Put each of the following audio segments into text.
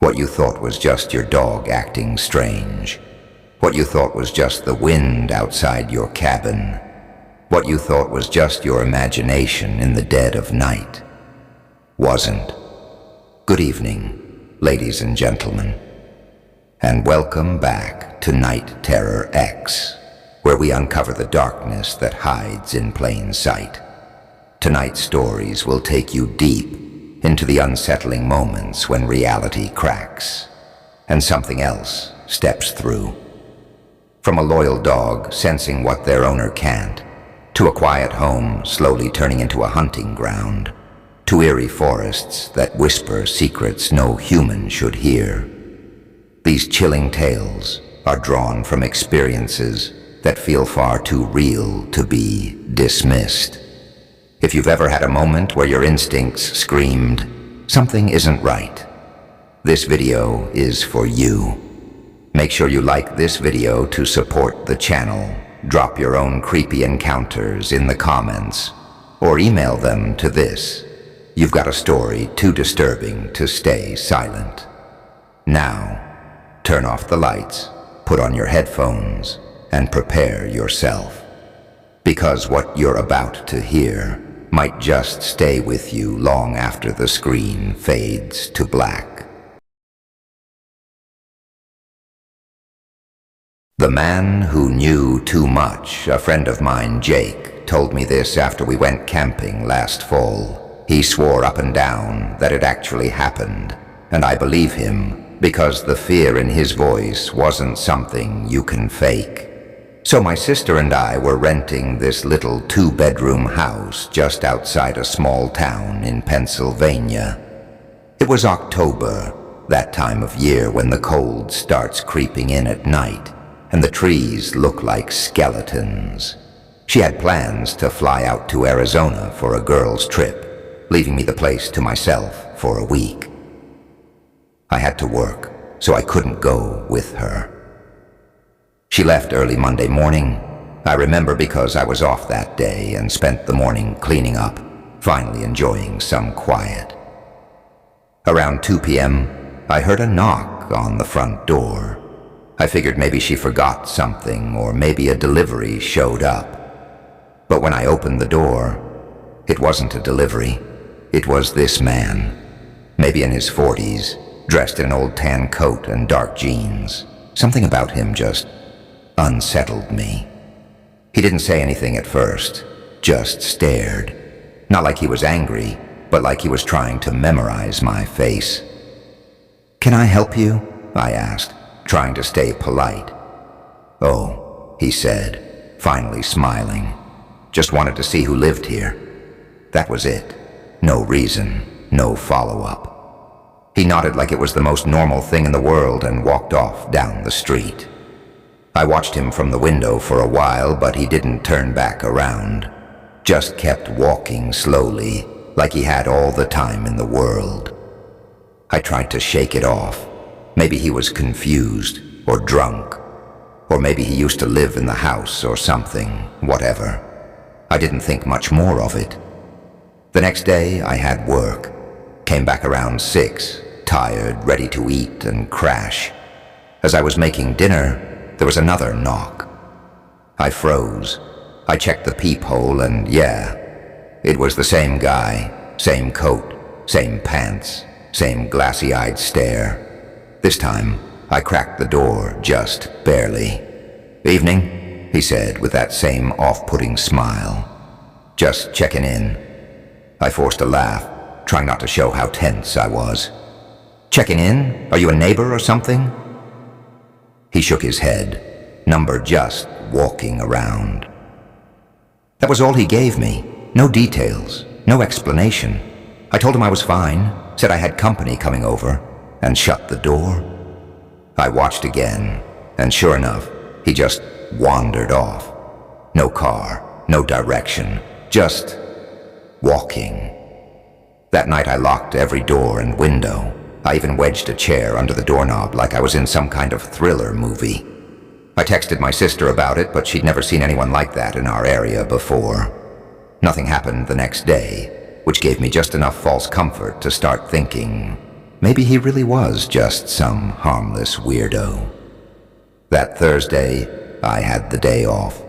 What you thought was just your dog acting strange. What you thought was just the wind outside your cabin. What you thought was just your imagination in the dead of night. Wasn't. Good evening, ladies and gentlemen, and welcome back to Night Terror X, where we uncover the darkness that hides in plain sight. Tonight's stories will take you deep into the unsettling moments when reality cracks and something else steps through. From a loyal dog sensing what their owner can't, to a quiet home slowly turning into a hunting ground, to eerie forests that whisper secrets no human should hear. These chilling tales are drawn from experiences that feel far too real to be dismissed. If you've ever had a moment where your instincts screamed, "Something isn't right," this video is for you. Make sure you like this video to support the channel. Drop your own creepy encounters in the comments, or email them to this: "You've got a story too disturbing to stay silent." Now, turn off the lights, put on your headphones, and prepare yourself. Because what you're about to hear might just stay with you long after the screen fades to black. The man who knew too much. A friend of mine, Jake, told me this after we went camping last fall. He swore up and down that it actually happened, and I believe him because the fear in his voice wasn't something you can fake. So my sister and I were renting this little 2-bedroom house just outside a small town in Pennsylvania. It was October, that time of year when the cold starts creeping in at night and the trees look like skeletons. She had plans to fly out to Arizona for a girls' trip, leaving me the place to myself for a week. I had to work, so I couldn't go with her. She left early Monday morning. I remember because I was off that day and spent the morning cleaning up, finally enjoying some quiet. Around 2 p.m., I heard a knock on the front door. I figured maybe she forgot something, or maybe a delivery showed up. But when I opened the door, it wasn't a delivery. It was this man, maybe in his 40s, dressed in an old tan coat and dark jeans. Something about him just unsettled me. He didn't say anything at first, just stared. Not like he was angry, but like he was trying to memorize my face. "Can I help you?" I asked, trying to stay polite. "Oh," he said, finally smiling. "Just wanted to see who lived here." That was it. No reason, no follow-up. He nodded like it was the most normal thing in the world and walked off down the street. I watched him from the window for a while, but he didn't turn back around. Just kept walking slowly, like he had all the time in the world. I tried to shake it off. Maybe he was confused, or drunk, or maybe he used to live in the house or something, whatever. I didn't think much more of it. The next day, I had work. Came back around 6, tired, ready to eat and crash. As I was making dinner, there was another knock. I froze. I checked the peephole and yeah, it was the same guy, same coat, same pants, same glassy-eyed stare. This time, I cracked the door just barely. "Evening," he said with that same off-putting smile. "Just checking in." I forced a laugh, trying not to show how tense I was. "Checking in? Are you a neighbor or something?" He shook his head, number just walking around. That was all he gave me. No details, no explanation. I told him I was fine, said I had company coming over, and shut the door. I watched again, and sure enough, he just wandered off. No car, no direction, just walking. That night I locked every door and window. I even wedged a chair under the doorknob like I was in some kind of thriller movie. I texted my sister about it, but she'd never seen anyone like that in our area before. Nothing happened the next day, which gave me just enough false comfort to start thinking, maybe he really was just some harmless weirdo. That Thursday, I had the day off.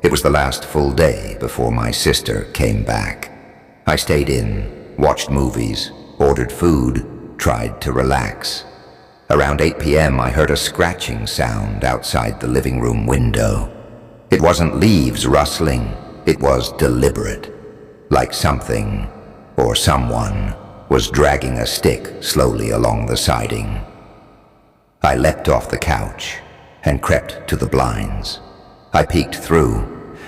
It was the last full day before my sister came back. I stayed in, watched movies, ordered food, tried to relax. Around 8 p.m. I heard a scratching sound outside the living room window. It wasn't leaves rustling, it was deliberate, like something or someone was dragging a stick slowly along the siding. I leapt off the couch and crept to the blinds. I peeked through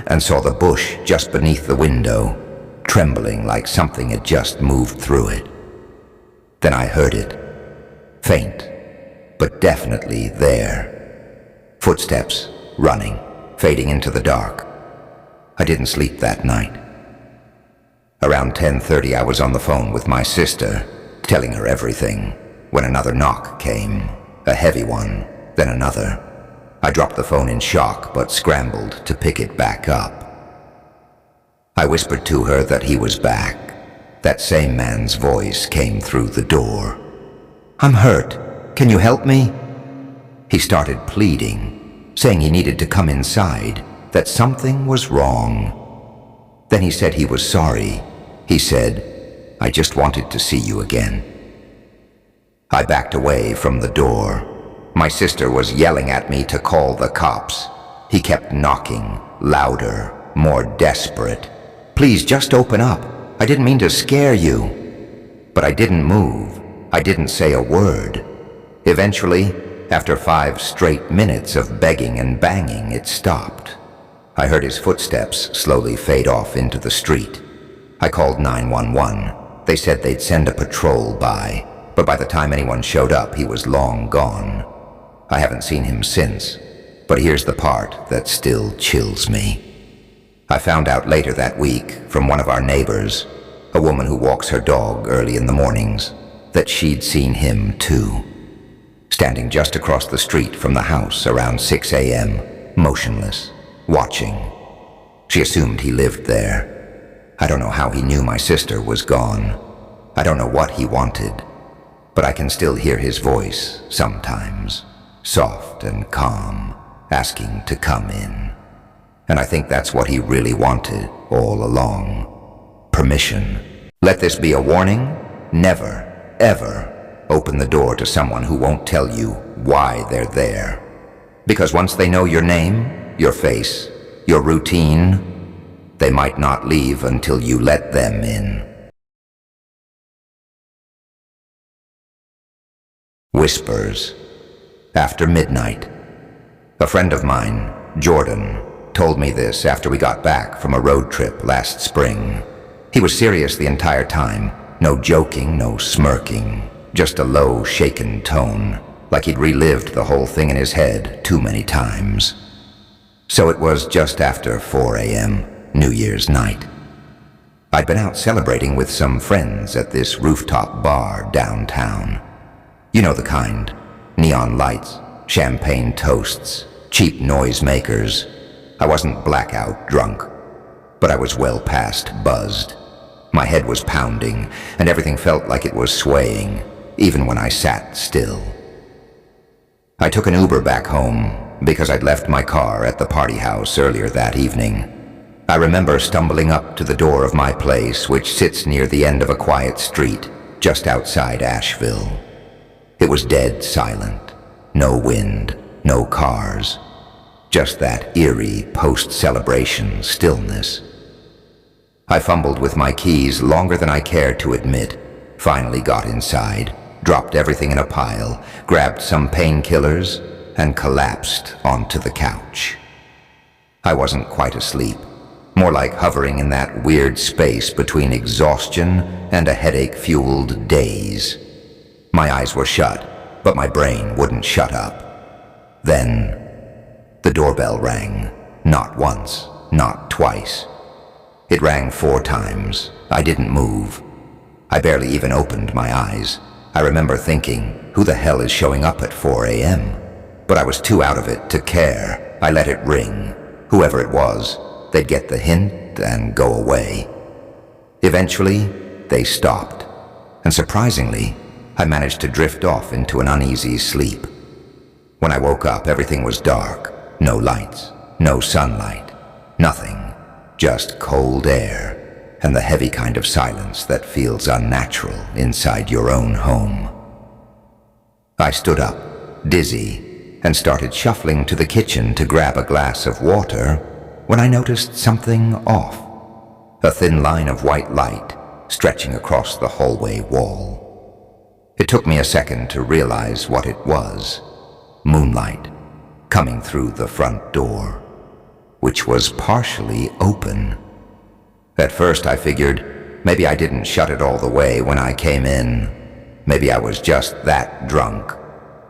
and saw the bush just beneath the window, trembling like something had just moved through it. Then I heard it, faint, but definitely there. Footsteps, running, fading into the dark. I didn't sleep that night. Around 10:30 I was on the phone with my sister, telling her everything, when another knock came, a heavy one, then another. I dropped the phone in shock, but scrambled to pick it back up. I whispered to her that he was back. That same man's voice came through the door. "I'm hurt. Can you help me?" He started pleading, saying he needed to come inside, that something was wrong. Then he said he was sorry. He said, "I just wanted to see you again." I backed away from the door. My sister was yelling at me to call the cops. He kept knocking, louder, more desperate. "Please, just open up. I didn't mean to scare you." But I didn't move. I didn't say a word. Eventually, after 5 straight minutes of begging and banging, it stopped. I heard his footsteps slowly fade off into the street. I called 911. They said they'd send a patrol by, but by the time anyone showed up, he was long gone. I haven't seen him since, but here's the part that still chills me. I found out later that week from one of our neighbors, a woman who walks her dog early in the mornings, that she'd seen him too, standing just across the street from the house around 6 a.m., motionless, watching. She assumed he lived there. I don't know how he knew my sister was gone. I don't know what he wanted, but I can still hear his voice sometimes, soft and calm, asking to come in. And I think that's what he really wanted all along. Permission. Let this be a warning. Never, ever open the door to someone who won't tell you why they're there. Because once they know your name, your face, your routine, they might not leave until you let them in. Whispers. After midnight. A friend of mine, Jordan, told me this after we got back from a road trip last spring. He was serious the entire time. No joking, no smirking. Just a low, shaken tone, like he'd relived the whole thing in his head too many times. So it was just after 4 a.m., New Year's night. I'd been out celebrating with some friends at this rooftop bar downtown. You know the kind. Neon lights, champagne toasts, cheap noisemakers. I wasn't blackout drunk, but I was well past buzzed. My head was pounding, and everything felt like it was swaying, even when I sat still. I took an Uber back home because I'd left my car at the party house earlier that evening. I remember stumbling up to the door of my place, which sits near the end of a quiet street just outside Asheville. It was dead silent. No wind, no cars. Just that eerie post-celebration stillness. I fumbled with my keys longer than I cared to admit, finally got inside, dropped everything in a pile, grabbed some painkillers, and collapsed onto the couch. I wasn't quite asleep, more like hovering in that weird space between exhaustion and a headache-fueled daze. My eyes were shut, but my brain wouldn't shut up. Then, the doorbell rang, not once, not twice. It rang 4 times. I didn't move. I barely even opened my eyes. I remember thinking, who the hell is showing up at 4 a.m.? But I was too out of it to care. I let it ring. Whoever it was, they'd get the hint and go away. Eventually, they stopped. And surprisingly, I managed to drift off into an uneasy sleep. When I woke up, everything was dark. No lights, no sunlight, nothing. Just cold air and the heavy kind of silence that feels unnatural inside your own home. I stood up, dizzy, and started shuffling to the kitchen to grab a glass of water when I noticed something off. A thin line of white light stretching across the hallway wall. It took me a second to realize what it was. Moonlight coming through the front door, which was partially open. At first I figured maybe I didn't shut it all the way when I came in. Maybe I was just that drunk.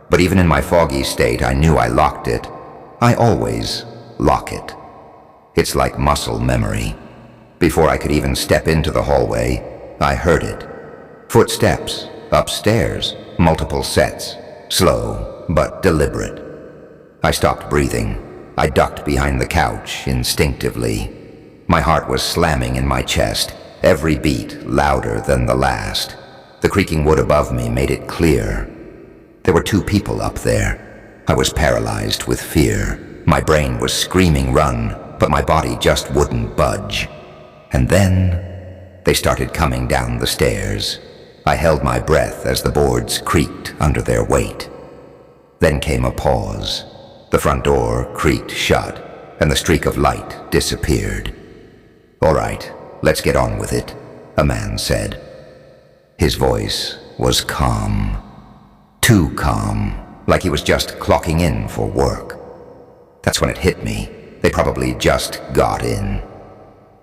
But even in my foggy state, I knew I locked it. I always lock it. It's like muscle memory. Before I could even step into the hallway, I heard it. Footsteps, upstairs, multiple sets, slow but deliberate. I stopped breathing. I ducked behind the couch instinctively. My heart was slamming in my chest, every beat louder than the last. The creaking wood above me made it clear. There were two people up there. I was paralyzed with fear. My brain was screaming run, but my body just wouldn't budge. And then they started coming down the stairs. I held my breath as the boards creaked under their weight. Then came a pause. The front door creaked shut, and the streak of light disappeared. "All right, let's get on with it," a man said. His voice was calm. Too calm, like he was just clocking in for work. That's when it hit me. They probably just got in.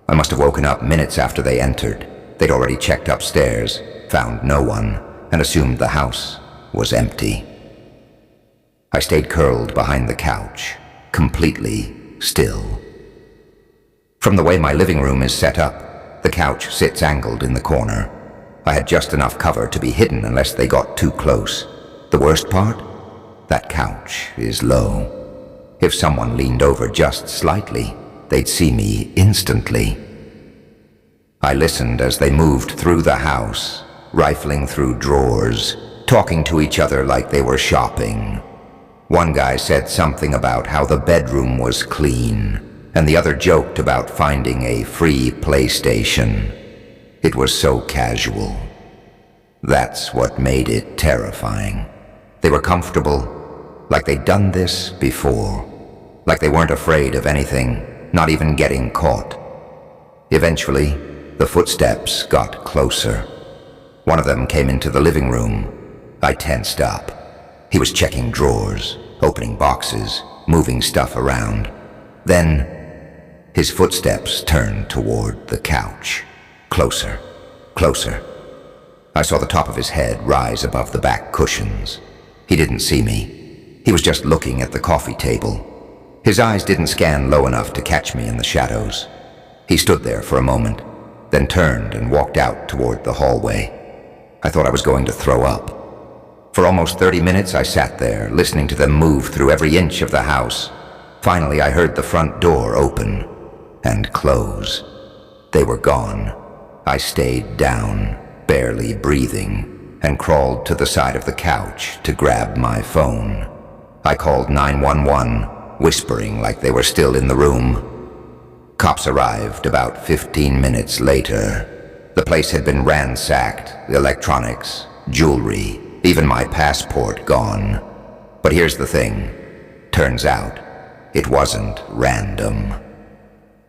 I must have woken up minutes after they entered. They'd already checked upstairs, found no one, and assumed the house was empty. I stayed curled behind the couch, completely still. From the way my living room is set up, the couch sits angled in the corner. I had just enough cover to be hidden unless they got too close. The worst part? That couch is low. If someone leaned over just slightly, they'd see me instantly. I listened as they moved through the house, rifling through drawers, talking to each other like they were shopping. One guy said something about how the bedroom was clean, and the other joked about finding a free PlayStation. It was so casual. That's what made it terrifying. They were comfortable, like they'd done this before, like they weren't afraid of anything, not even getting caught. Eventually, the footsteps got closer. One of them came into the living room. I tensed up. He was checking drawers, opening boxes, moving stuff around. Then, his footsteps turned toward the couch. Closer, closer. I saw the top of his head rise above the back cushions. He didn't see me. He was just looking at the coffee table. His eyes didn't scan low enough to catch me in the shadows. He stood there for a moment, then turned and walked out toward the hallway. I thought I was going to throw up. For almost 30 minutes I sat there, listening to them move through every inch of the house. Finally I heard the front door open and close. They were gone. I stayed down, barely breathing, and crawled to the side of the couch to grab my phone. I called 911, whispering like they were still in the room. Cops arrived about 15 minutes later. The place had been ransacked, electronics, jewelry, even my passport gone. But here's the thing. Turns out, it wasn't random.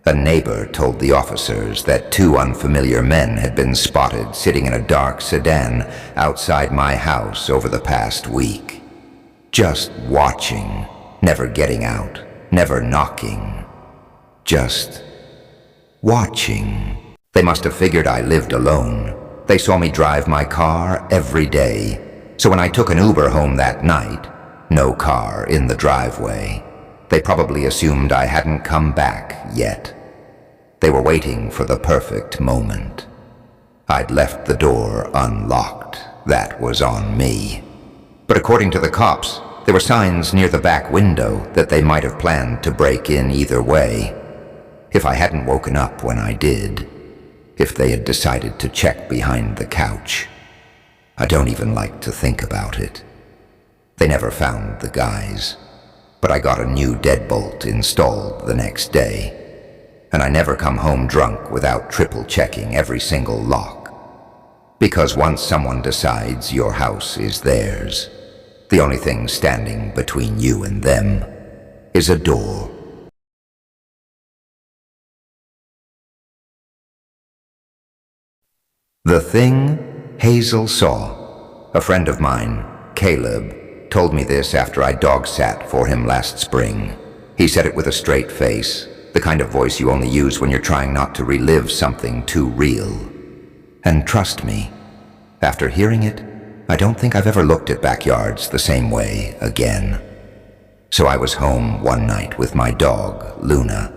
A neighbor told the officers that two unfamiliar men had been spotted sitting in a dark sedan outside my house over the past week. Just watching, never getting out, never knocking. Just watching. They must have figured I lived alone. They saw me drive my car every day. So when I took an Uber home that night, no car in the driveway. They probably assumed I hadn't come back yet. They were waiting for the perfect moment. I'd left the door unlocked. That was on me. But according to the cops, there were signs near the back window that they might have planned to break in either way. If I hadn't woken up when I did, if they had decided to check behind the couch. I don't even like to think about it. They never found the guys, but I got a new deadbolt installed the next day, and I never come home drunk without triple checking every single lock. Because once someone decides your house is theirs, the only thing standing between you and them is a door. The thing Hazel saw. A friend of mine, Caleb, told me this after I dog sat for him last spring. He said it with a straight face, the kind of voice you only use when you're trying not to relive something too real. And trust me, after hearing it, I don't think I've ever looked at backyards the same way again. So I was home one night with my dog, Luna.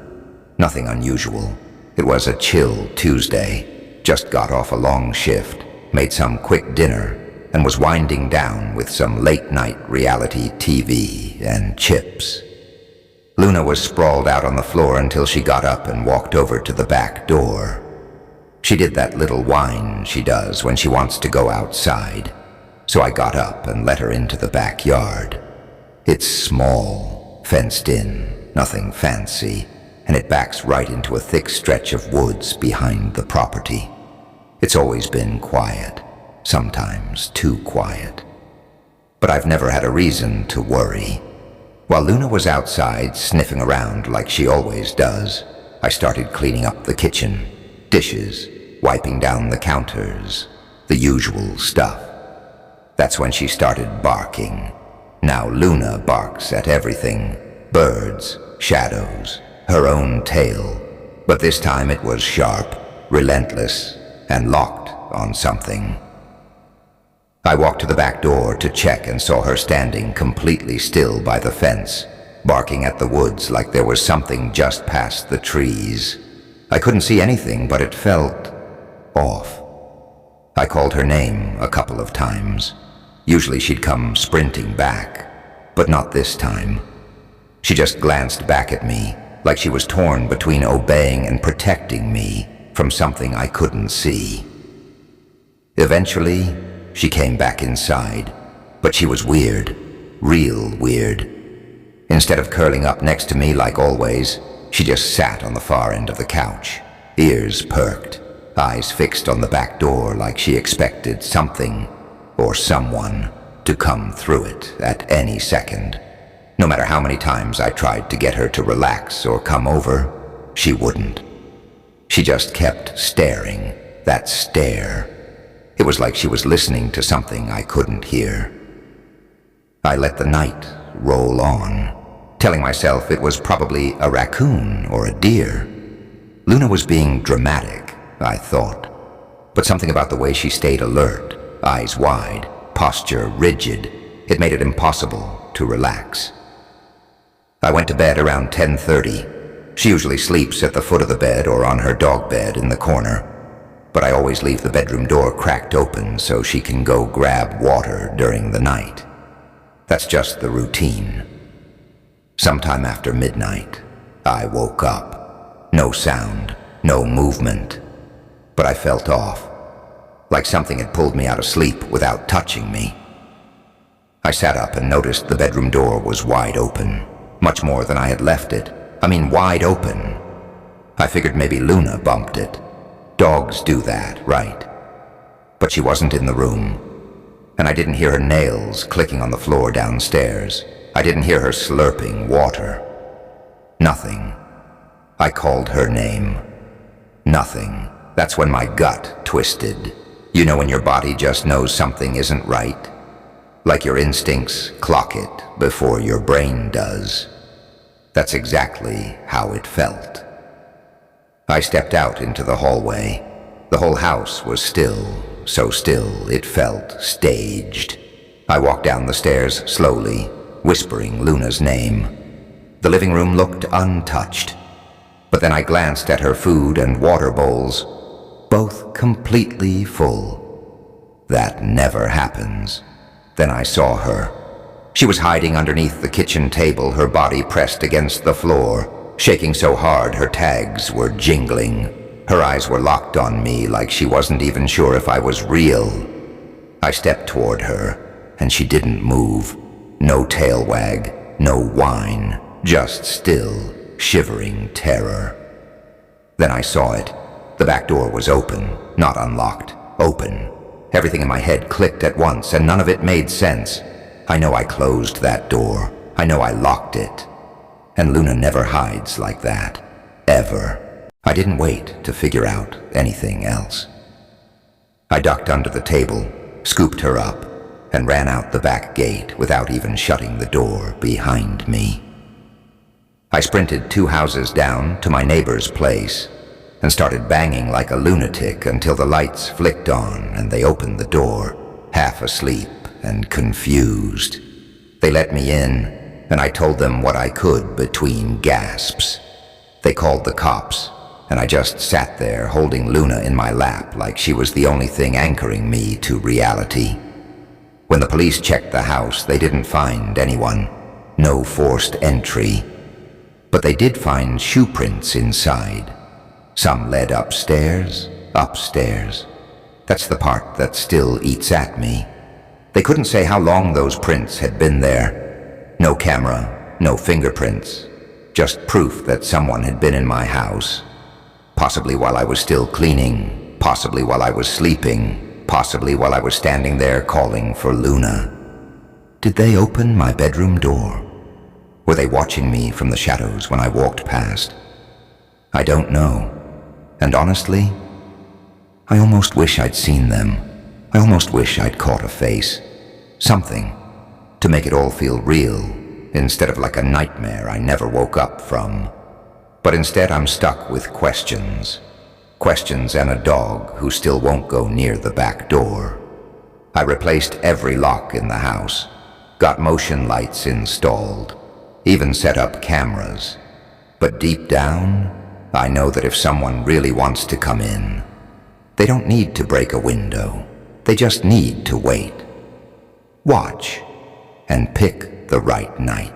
Nothing unusual. It was a chill Tuesday. Just got off a long shift, made some quick dinner, and was winding down with some late-night reality TV and chips. Luna was sprawled out on the floor until she got up and walked over to the back door. She did that little whine she does when she wants to go outside, so I got up and let her into the backyard. It's small, fenced in, nothing fancy, and it backs right into a thick stretch of woods behind the property. It's always been quiet, sometimes too quiet. But I've never had a reason to worry. While Luna was outside sniffing around like she always does, I started cleaning up the kitchen, dishes, wiping down the counters, the usual stuff. That's when she started barking. Now Luna barks at everything. Birds, shadows, her own tail. But this time it was sharp, relentless, and locked on something. I walked to the back door to check and saw her standing completely still by the fence, barking at the woods like there was something just past the trees. I couldn't see anything, but it felt off. I called her name a couple of times. Usually she'd come sprinting back, but not this time. She just glanced back at me, like she was torn between obeying and protecting me from something I couldn't see. Eventually, she came back inside, but she was weird, real weird. Instead of curling up next to me like always, she just sat on the far end of the couch, ears perked, eyes fixed on the back door like she expected something or someone to come through it at any second. No matter how many times I tried to get her to relax or come over, she wouldn't. She just kept staring, that stare. It was like she was listening to something I couldn't hear. I let the night roll on, telling myself it was probably a raccoon or a deer. Luna was being dramatic, I thought, but something about the way she stayed alert, eyes wide, posture rigid, it made it impossible to relax. I went to bed around 10:30. She usually sleeps at the foot of the bed or on her dog bed in the corner, but I always leave the bedroom door cracked open so she can go grab water during the night. That's just the routine. Sometime after midnight, I woke up. No sound, no movement, but I felt off, like something had pulled me out of sleep without touching me. I sat up and noticed the bedroom door was wide open, much more than I had left it. I mean, wide open. I figured maybe Luna bumped it. Dogs do that, right? But she wasn't in the room, and I didn't hear her nails clicking on the floor downstairs. I didn't hear her slurping water. Nothing. I called her name. Nothing. That's when my gut twisted. You know when your body just knows something isn't right? Like your instincts clock it before your brain does. That's exactly how it felt. I stepped out into the hallway. The whole house was still, so still it felt staged. I walked down the stairs slowly, whispering Luna's name. The living room looked untouched, but then I glanced at her food and water bowls, both completely full. That never happens. Then I saw her. She was hiding underneath the kitchen table, her body pressed against the floor, shaking so hard her tags were jingling. Her eyes were locked on me like she wasn't even sure if I was real. I stepped toward her, and she didn't move. No tail wag, no whine, just still, shivering terror. Then I saw it. The back door was open, not unlocked, open. Everything in my head clicked at once, and none of it made sense. I know I closed that door. I know I locked it. And Luna never hides like that. Ever. I didn't wait to figure out anything else. I ducked under the table, scooped her up, and ran out the back gate without even shutting the door behind me. I sprinted 2 houses down to my neighbor's place and started banging like a lunatic until the lights flicked on and they opened the door, half asleep and confused. They let me in, and I told them what I could between gasps. They called the cops, and I just sat there holding Luna in my lap like she was the only thing anchoring me to reality. When the police checked the house, they didn't find anyone. No forced entry. But they did find shoe prints inside. Some led upstairs. That's the part that still eats at me. They couldn't say how long those prints had been there. No camera, no fingerprints. Just proof that someone had been in my house. Possibly while I was still cleaning, possibly while I was sleeping, possibly while I was standing there calling for Luna. Did they open my bedroom door? Were they watching me from the shadows when I walked past? I don't know. And honestly, I almost wish I'd seen them. I almost wish I'd caught a face. Something to make it all feel real, instead of like a nightmare I never woke up from. But instead I'm stuck with questions. Questions and a dog who still won't go near the back door. I replaced every lock in the house, got motion lights installed, even set up cameras. But deep down, I know that if someone really wants to come in, they don't need to break a window. They just need to wait. Watch and pick the right night.